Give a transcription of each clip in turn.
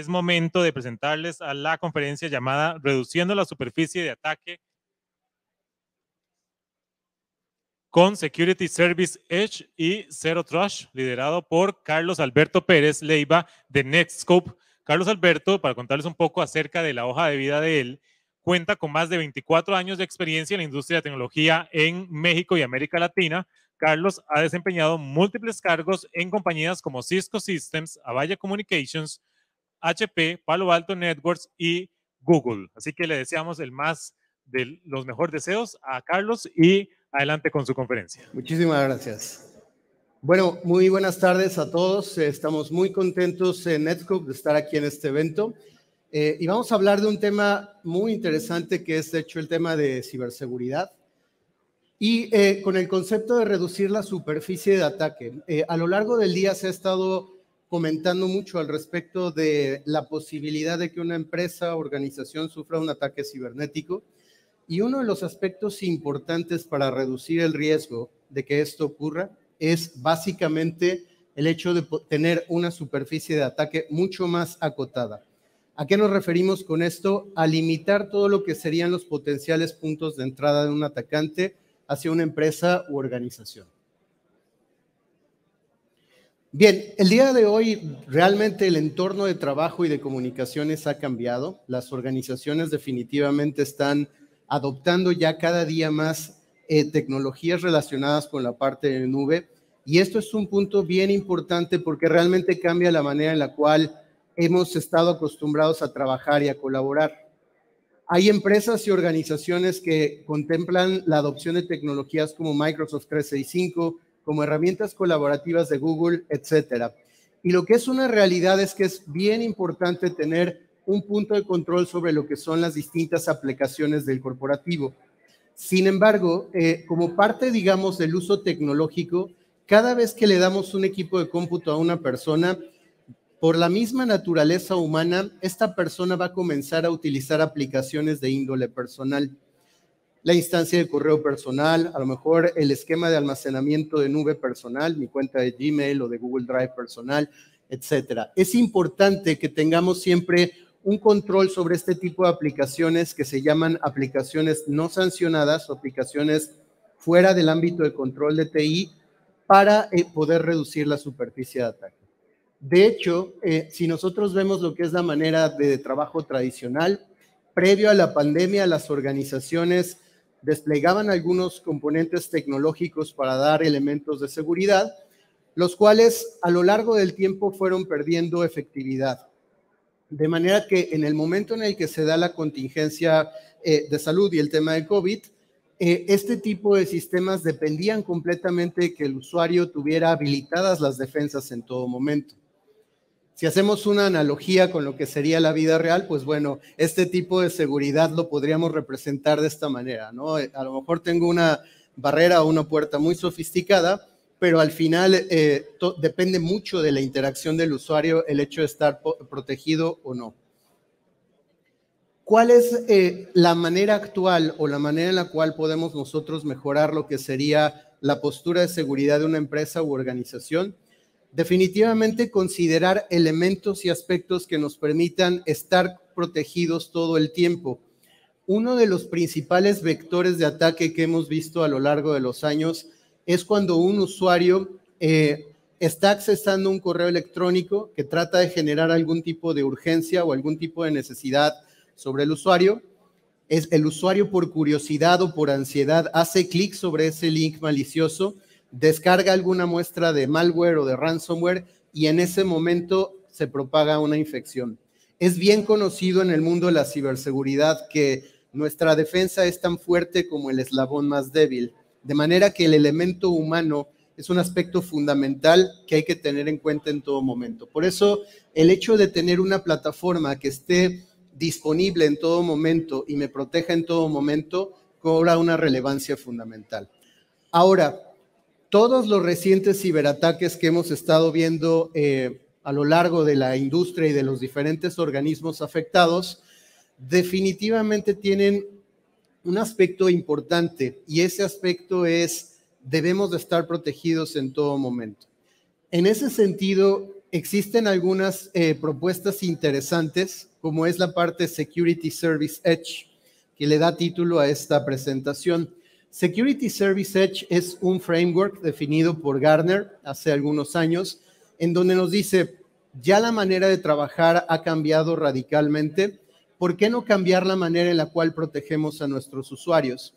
es momento de presentarles a la conferencia llamada Reduciendo la superficie de ataque con Security Service Edge y Zero Trust, liderado por Carlos Alberto Pérez Leiva de Netscope. Carlos Alberto, para contarles un poco acerca de la hoja de vida de él, cuenta con más de 24 años de experiencia en la industria de tecnología en México y América Latina. Carlos ha desempeñado múltiples cargos en compañías como Cisco Systems, Avaya Communications, HP, Palo Alto Networks y Google. Así que le deseamos el más de los mejores deseos a Carlos y adelante con su conferencia. Muchísimas gracias. Bueno, muy buenas tardes a todos. Estamos muy contentos en Netscope de estar aquí en este evento. Y vamos a hablar de un tema muy interesante que es, de hecho, el tema de ciberseguridad. Y con el concepto de reducir la superficie de ataque. A lo largo del día se ha estado comentando mucho al respecto de la posibilidad de que una empresa o organización sufra un ataque cibernético. Y uno de los aspectos importantes para reducir el riesgo de que esto ocurra es básicamente el hecho de tener una superficie de ataque mucho más acotada. ¿A qué nos referimos con esto? A limitar todo lo que serían los potenciales puntos de entrada de un atacante hacia una empresa u organización. Bien, el día de hoy realmente el entorno de trabajo y de comunicaciones ha cambiado. Las organizaciones definitivamente están adoptando ya cada día más tecnologías relacionadas con la parte de nube. Y esto es un punto bien importante porque realmente cambia la manera en la cual hemos estado acostumbrados a trabajar y a colaborar. Hay empresas y organizaciones que contemplan la adopción de tecnologías como Microsoft 365, como herramientas colaborativas de Google, etcétera. Y lo que es una realidad es que es bien importante tener un punto de control sobre lo que son las distintas aplicaciones del corporativo. Sin embargo, como parte, digamos, del uso tecnológico, cada vez que le damos un equipo de cómputo a una persona, por la misma naturaleza humana, esta persona va a comenzar a utilizar aplicaciones de índole personal. La instancia de correo personal, a lo mejor el esquema de almacenamiento de nube personal, mi cuenta de Gmail o de Google Drive personal, etcétera. Es importante que tengamos siempre un control sobre este tipo de aplicaciones que se llaman aplicaciones no sancionadas o aplicaciones fuera del ámbito de control de TI para poder reducir la superficie de ataque. De hecho, si nosotros vemos lo que es la manera de trabajo tradicional, previo a la pandemia, las organizaciones desplegaban algunos componentes tecnológicos para dar elementos de seguridad, los cuales a lo largo del tiempo fueron perdiendo efectividad. De manera que en el momento en el que se da la contingencia de salud y el tema de COVID, este tipo de sistemas dependían completamente de que el usuario tuviera habilitadas las defensas en todo momento. Si hacemos una analogía con lo que sería la vida real, pues bueno, este tipo de seguridad lo podríamos representar de esta manera, ¿no? A lo mejor tengo una barrera o una puerta muy sofisticada, pero al final depende mucho de la interacción del usuario el hecho de estar protegido o no. ¿Cuál es la manera actual o la manera en la cual podemos nosotros mejorar lo que sería la postura de seguridad de una empresa u organización? Definitivamente considerar elementos y aspectos que nos permitan estar protegidos todo el tiempo. Uno de los principales vectores de ataque que hemos visto a lo largo de los años es cuando un usuario está accesando un correo electrónico que trata de generar algún tipo de urgencia o algún tipo de necesidad sobre el usuario. El usuario, por curiosidad o por ansiedad, hace clic sobre ese link malicioso, descarga alguna muestra de malware o de ransomware y en ese momento se propaga una infección. Es bien conocido en el mundo de la ciberseguridad que nuestra defensa es tan fuerte como el eslabón más débil, de manera que el elemento humano es un aspecto fundamental que hay que tener en cuenta en todo momento. Por eso, el hecho de tener una plataforma que esté disponible en todo momento y me proteja en todo momento cobra una relevancia fundamental. Ahora, todos los recientes ciberataques que hemos estado viendo a lo largo de la industria y de los diferentes organismos afectados, definitivamente tienen un aspecto importante y ese aspecto es debemos de estar protegidos en todo momento. En ese sentido, existen algunas propuestas interesantes, como es la parte Security Service Edge, que le da título a esta presentación. Security Service Edge es un framework definido por Gartner hace algunos años, en donde nos dice, ya la manera de trabajar ha cambiado radicalmente, ¿por qué no cambiar la manera en la cual protegemos a nuestros usuarios?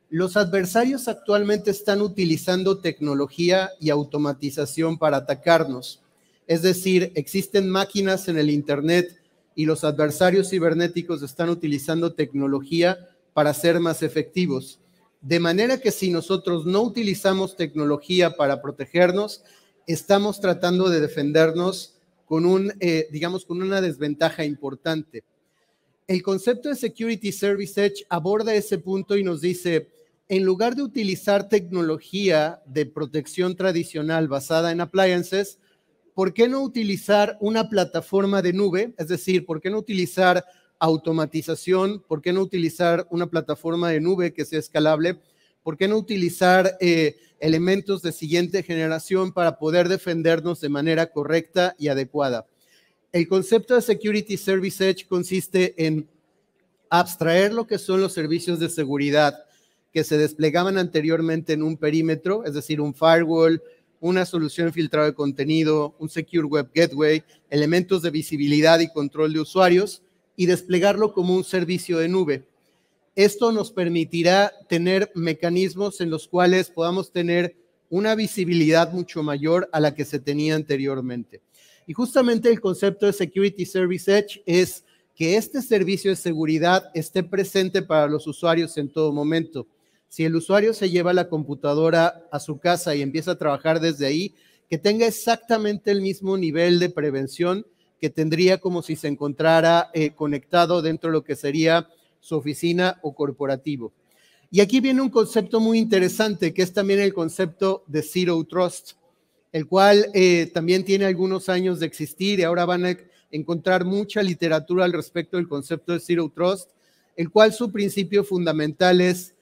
Los adversarios actualmente están utilizando tecnología y automatización para atacarnos. Es decir, existen máquinas en el Internet y los adversarios cibernéticos están utilizando tecnología para ser más efectivos. De manera que si nosotros no utilizamos tecnología para protegernos, estamos tratando de defendernos con con una desventaja importante. El concepto de Security Service Edge aborda ese punto y nos dice, en lugar de utilizar tecnología de protección tradicional basada en appliances, ¿por qué no utilizar una plataforma de nube? Es decir, ¿por qué no utilizar automatización? ¿Por qué no utilizar una plataforma de nube que sea escalable? ¿Por qué no utilizar elementos de siguiente generación para poder defendernos de manera correcta y adecuada? El concepto de Security Service Edge consiste en abstraer lo que son los servicios de seguridad que se desplegaban anteriormente en un perímetro, es decir, un firewall, una solución de filtrado de contenido, un Secure Web Gateway, elementos de visibilidad y control de usuarios, y desplegarlo como un servicio de nube. Esto nos permitirá tener mecanismos en los cuales podamos tener una visibilidad mucho mayor a la que se tenía anteriormente. Y justamente el concepto de Security Service Edge es que este servicio de seguridad esté presente para los usuarios en todo momento. Si el usuario se lleva la computadora a su casa y empieza a trabajar desde ahí, que tenga exactamente el mismo nivel de prevención que tendría como si se encontrara conectado dentro de lo que sería su oficina o corporativo. Y aquí viene un concepto muy interesante, que es también el concepto de Zero Trust, el cual también tiene algunos años de existir y ahora van a encontrar mucha literatura al respecto del concepto de Zero Trust, el cual su principio fundamental es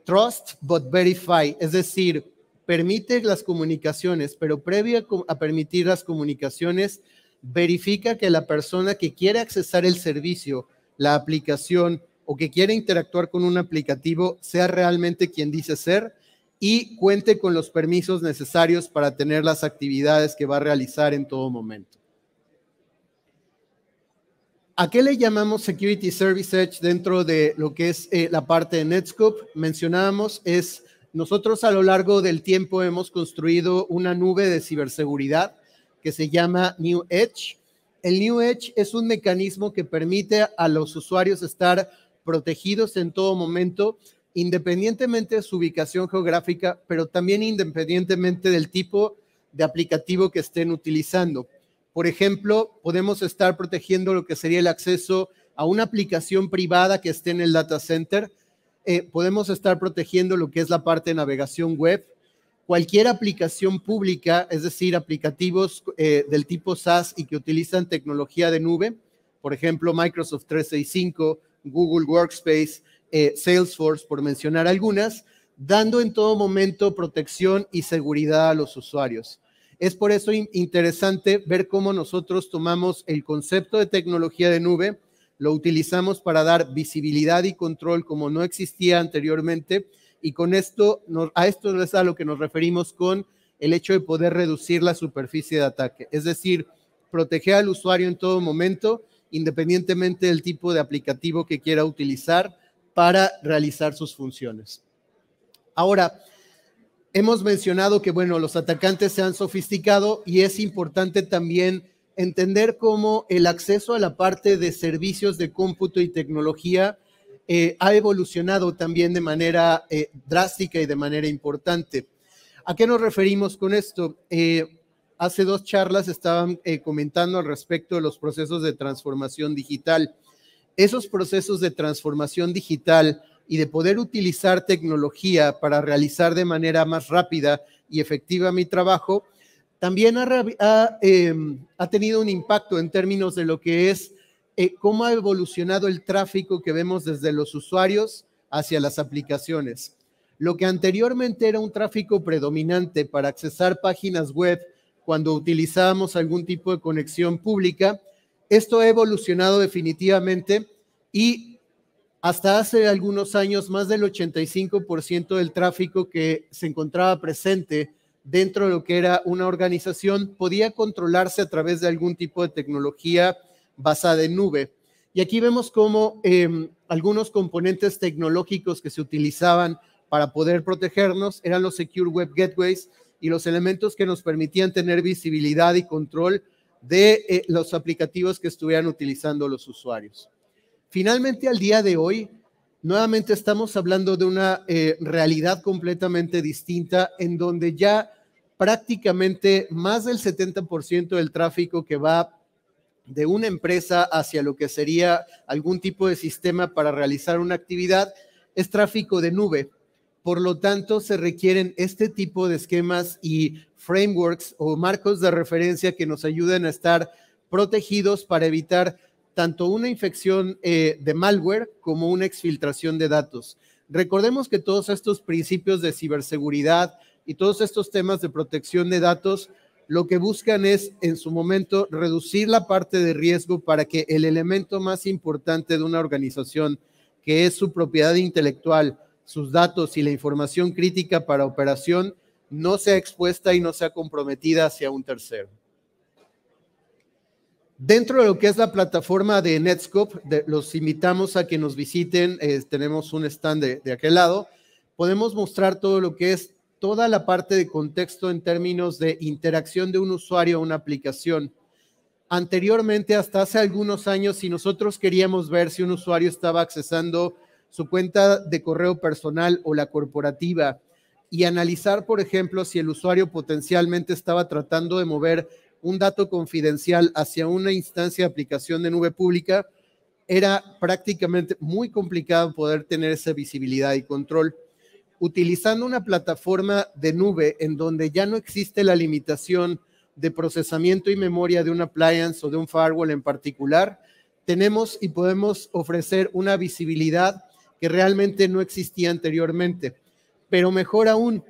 trust but verify, es decir, permite las comunicaciones, pero previo a permitir las comunicaciones, verifica que la persona que quiere accesar el servicio, la aplicación o que quiere interactuar con un aplicativo sea realmente quien dice ser y cuente con los permisos necesarios para tener las actividades que va a realizar en todo momento. ¿A qué le llamamos Security Service Edge dentro de lo que es la parte de Netskope? Mencionábamos, nosotros a lo largo del tiempo hemos construido una nube de ciberseguridad que se llama New Edge. El New Edge es un mecanismo que permite a los usuarios estar protegidos en todo momento, independientemente de su ubicación geográfica, pero también independientemente del tipo de aplicativo que estén utilizando. Por ejemplo, podemos estar protegiendo lo que sería el acceso a una aplicación privada que esté en el data center. Podemos estar protegiendo lo que es la parte de navegación web. Cualquier aplicación pública, es decir, aplicativos del tipo SaaS y que utilizan tecnología de nube, por ejemplo, Microsoft 365, Google Workspace, Salesforce, por mencionar algunas, dando en todo momento protección y seguridad a los usuarios. Es por eso interesante ver cómo nosotros tomamos el concepto de tecnología de nube, lo utilizamos para dar visibilidad y control como no existía anteriormente, y con esto, a esto es a lo que nos referimos con el hecho de poder reducir la superficie de ataque, es decir, proteger al usuario en todo momento, independientemente del tipo de aplicativo que quiera utilizar para realizar sus funciones. Ahora, hemos mencionado que, bueno, los atacantes se han sofisticado y es importante también entender cómo el acceso a la parte de servicios de cómputo y tecnología ha evolucionado también de manera drástica y de manera importante. ¿A qué nos referimos con esto? Hace 2 charlas estaban comentando al respecto de los procesos de transformación digital. Esos procesos de transformación digital y de poder utilizar tecnología para realizar de manera más rápida y efectiva mi trabajo, también ha tenido un impacto en términos de lo que es cómo ha evolucionado el tráfico que vemos desde los usuarios hacia las aplicaciones. Lo que anteriormente era un tráfico predominante para accesar páginas web cuando utilizábamos algún tipo de conexión pública. Esto ha evolucionado definitivamente y hasta hace algunos años más del 85% del tráfico que se encontraba presente dentro de lo que era una organización podía controlarse a través de algún tipo de tecnología basada en nube. Y aquí vemos cómo algunos componentes tecnológicos que se utilizaban para poder protegernos eran los Secure Web Gateways y los elementos que nos permitían tener visibilidad y control de los aplicativos que estuvieran utilizando los usuarios. Finalmente, al día de hoy, nuevamente estamos hablando de una realidad completamente distinta en donde ya prácticamente más del 70% del tráfico que va de una empresa hacia lo que sería algún tipo de sistema para realizar una actividad es tráfico de nube. Por lo tanto, se requieren este tipo de esquemas y frameworks o marcos de referencia que nos ayuden a estar protegidos para evitar tanto una infección de malware como una exfiltración de datos. Recordemos que todos estos principios de ciberseguridad y todos estos temas de protección de datos lo que buscan es, en su momento, reducir la parte de riesgo para que el elemento más importante de una organización, que es su propiedad intelectual, sus datos y la información crítica para operación, no sea expuesta y no sea comprometida hacia un tercero. Dentro de lo que es la plataforma de Netskope, los invitamos a que nos visiten, tenemos un stand de aquel lado, podemos mostrar todo lo que es toda la parte de contexto en términos de interacción de un usuario a una aplicación. Anteriormente, hasta hace algunos años, si nosotros queríamos ver si un usuario estaba accesando su cuenta de correo personal o la corporativa y analizar, por ejemplo, si el usuario potencialmente estaba tratando de mover un dato confidencial hacia una instancia de aplicación de nube pública, era prácticamente muy complicado poder tener esa visibilidad y control. Utilizando una plataforma de nube en donde ya no existe la limitación de procesamiento y memoria de un appliance o de un firewall en particular, tenemos y podemos ofrecer una visibilidad que realmente no existía anteriormente. Pero mejor aún,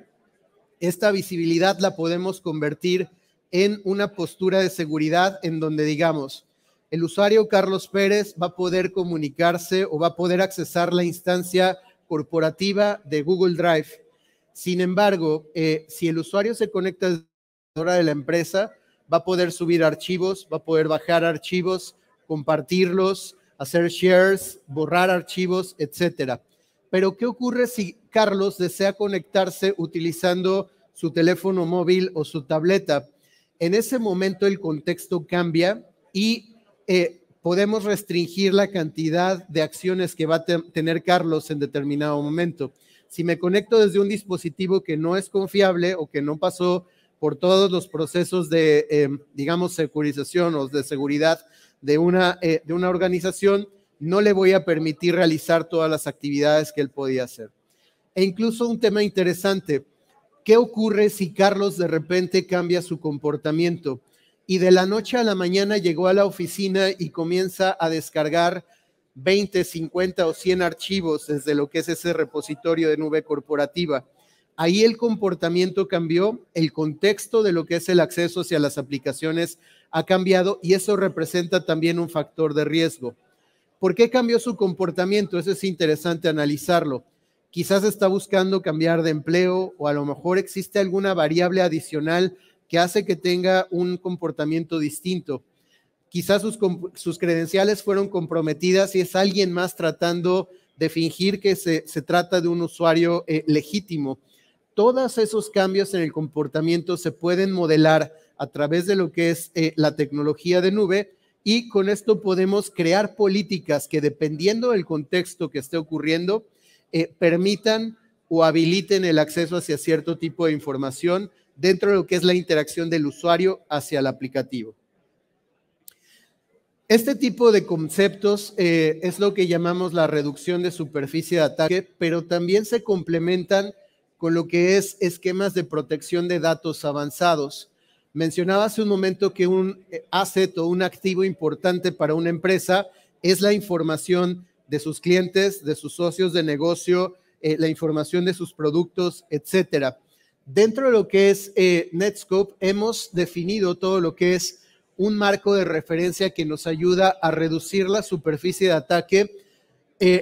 esta visibilidad la podemos convertir en una postura de seguridad en donde digamos, el usuario Carlos Pérez va a poder comunicarse o va a poder accesar la instancia corporativa de Google Drive. Sin embargo, si el usuario se conecta desde la computadora de la empresa, va a poder subir archivos, va a poder bajar archivos, compartirlos, hacer shares, borrar archivos, etcétera. Pero, ¿qué ocurre si Carlos desea conectarse utilizando su teléfono móvil o su tableta? En ese momento el contexto cambia y podemos restringir la cantidad de acciones que va a tener Carlos en determinado momento. Si me conecto desde un dispositivo que no es confiable o que no pasó por todos los procesos de, digamos, securización o de seguridad de una organización, no le voy a permitir realizar todas las actividades que él podía hacer. E incluso un tema interesante, ¿qué ocurre si Carlos de repente cambia su comportamiento? Y de la noche a la mañana llegó a la oficina y comienza a descargar 20, 50 o 100 archivos desde lo que es ese repositorio de nube corporativa. Ahí el comportamiento cambió, el contexto de lo que es el acceso hacia las aplicaciones ha cambiado y eso representa también un factor de riesgo. ¿Por qué cambió su comportamiento? Eso es interesante analizarlo. Quizás está buscando cambiar de empleo o a lo mejor existe alguna variable adicional que hace que tenga un comportamiento distinto. Quizás sus credenciales fueron comprometidas y es alguien más tratando de fingir que se trata de un usuario legítimo. Todos esos cambios en el comportamiento se pueden modelar a través de lo que es la tecnología de nube y con esto podemos crear políticas que dependiendo del contexto que esté ocurriendo, permitan o habiliten el acceso hacia cierto tipo de información dentro de lo que es la interacción del usuario hacia el aplicativo. Este tipo de conceptos es lo que llamamos la reducción de superficie de ataque, pero también se complementan con lo que es esquemas de protección de datos avanzados. Mencionaba hace un momento que un asset o un activo importante para una empresa es la información de sus clientes, de sus socios de negocio, la información de sus productos, etcétera. Dentro de lo que es Netskope, hemos definido todo lo que es un marco de referencia que nos ayuda a reducir la superficie de ataque,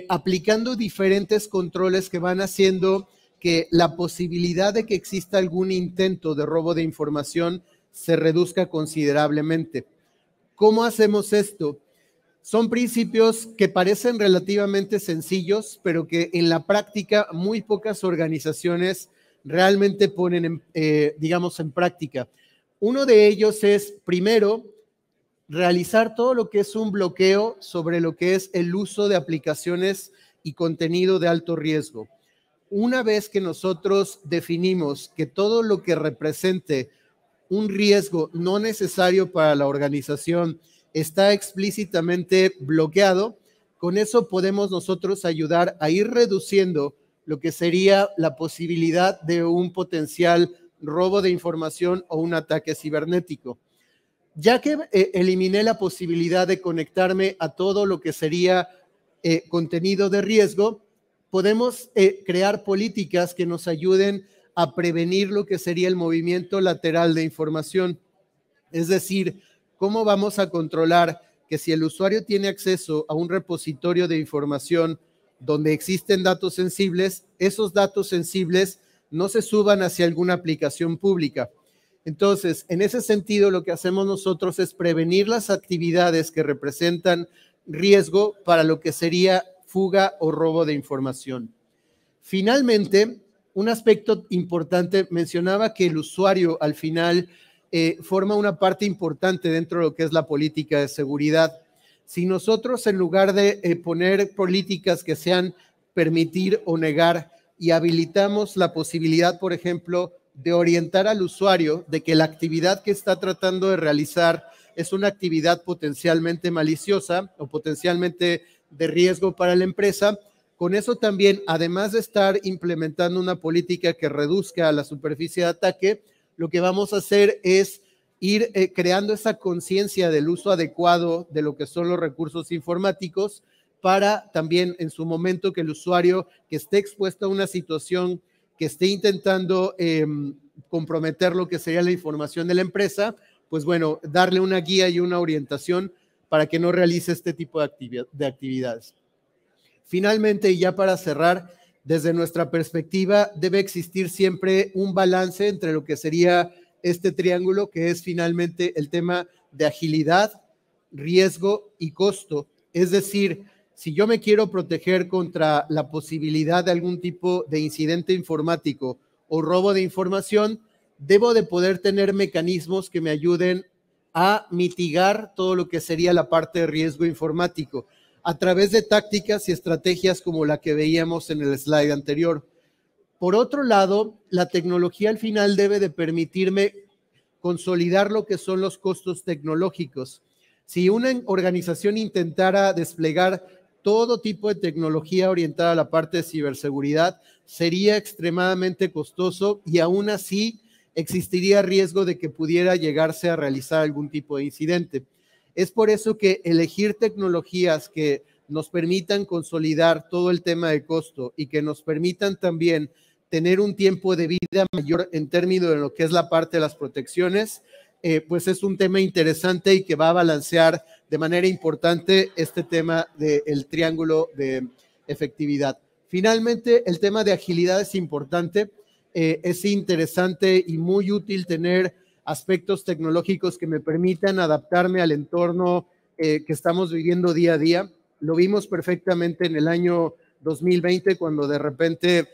aplicando diferentes controles que van haciendo que la posibilidad de que exista algún intento de robo de información se reduzca considerablemente. ¿Cómo hacemos esto? Son principios que parecen relativamente sencillos, pero que en la práctica muy pocas organizaciones realmente ponen, digamos, en práctica. Uno de ellos es, primero, realizar todo lo que es un bloqueo sobre lo que es el uso de aplicaciones y contenido de alto riesgo. Una vez que nosotros definimos que todo lo que represente un riesgo no necesario para la organización está explícitamente bloqueado, con eso podemos nosotros ayudar a ir reduciendo lo que sería la posibilidad de un potencial robo de información o un ataque cibernético. Ya que eliminé la posibilidad de conectarme a todo lo que sería contenido de riesgo, podemos crear políticas que nos ayuden a prevenir lo que sería el movimiento lateral de información. Es decir, ¿cómo vamos a controlar que si el usuario tiene acceso a un repositorio de información donde existen datos sensibles, esos datos sensibles no se suban hacia alguna aplicación pública? Entonces, en ese sentido, lo que hacemos nosotros es prevenir las actividades que representan riesgo para lo que sería fuga o robo de información. Finalmente, un aspecto importante, mencionaba que el usuario al final forma una parte importante dentro de lo que es la política de seguridad. Si nosotros, en lugar de poner políticas que sean permitir o negar y habilitamos la posibilidad, por ejemplo, de orientar al usuario de que la actividad que está tratando de realizar es una actividad potencialmente maliciosa o potencialmente de riesgo para la empresa, con eso también, además de estar implementando una política que reduzca la superficie de ataque, lo que vamos a hacer es ir creando esa conciencia del uso adecuado de lo que son los recursos informáticos para también en su momento que el usuario que esté expuesto a una situación que esté intentando comprometer lo que sería la información de la empresa, pues bueno, darle una guía y una orientación para que no realice este tipo de actividades. Finalmente, y ya para cerrar, desde nuestra perspectiva, debe existir siempre un balance entre lo que sería este triángulo, que es finalmente el tema de agilidad, riesgo y costo. Es decir, si yo me quiero proteger contra la posibilidad de algún tipo de incidente informático o robo de información, debo de poder tener mecanismos que me ayuden a mitigar todo lo que sería la parte de riesgo informático a través de tácticas y estrategias como la que veíamos en el slide anterior. Por otro lado, la tecnología al final debe de permitirme consolidar lo que son los costos tecnológicos. Si una organización intentara desplegar todo tipo de tecnología orientada a la parte de ciberseguridad, sería extremadamente costoso y aún así existiría riesgo de que pudiera llegarse a realizar algún tipo de incidente. Es por eso que elegir tecnologías que nos permitan consolidar todo el tema de costo y que nos permitan también tener un tiempo de vida mayor en términos de lo que es la parte de las protecciones, pues es un tema interesante y que va a balancear de manera importante este tema del triángulo de efectividad. Finalmente, el tema de agilidad es importante. Es interesante y muy útil tener aspectos tecnológicos que me permitan adaptarme al entorno que estamos viviendo día a día. Lo vimos perfectamente en el año 2020, cuando de repente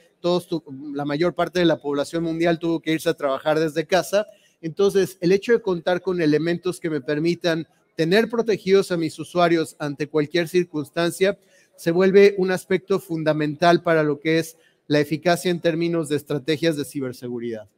la mayor parte de la población mundial tuvo que irse a trabajar desde casa. Entonces, el hecho de contar con elementos que me permitan tener protegidos a mis usuarios ante cualquier circunstancia se vuelve un aspecto fundamental para lo que es la eficacia en términos de estrategias de ciberseguridad.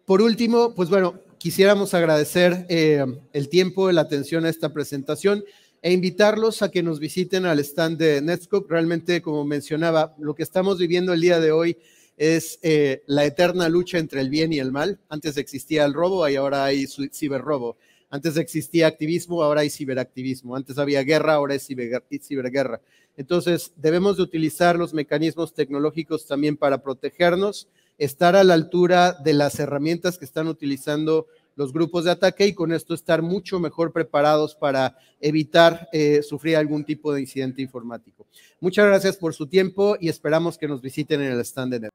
Por último, pues bueno, quisiéramos agradecer el tiempo, la atención a esta presentación e invitarlos a que nos visiten al stand de Netskope. Realmente, como mencionaba, lo que estamos viviendo el día de hoy es la eterna lucha entre el bien y el mal. Antes existía el robo y ahora hay ciberrobo. Antes existía activismo, ahora hay ciberactivismo. Antes había guerra, ahora es ciberguerra. Entonces, debemos de utilizar los mecanismos tecnológicos también para protegernos, estar a la altura de las herramientas que están utilizando los grupos de ataque y con esto estar mucho mejor preparados para evitar sufrir algún tipo de incidente informático. Muchas gracias por su tiempo y esperamos que nos visiten en el stand de NET.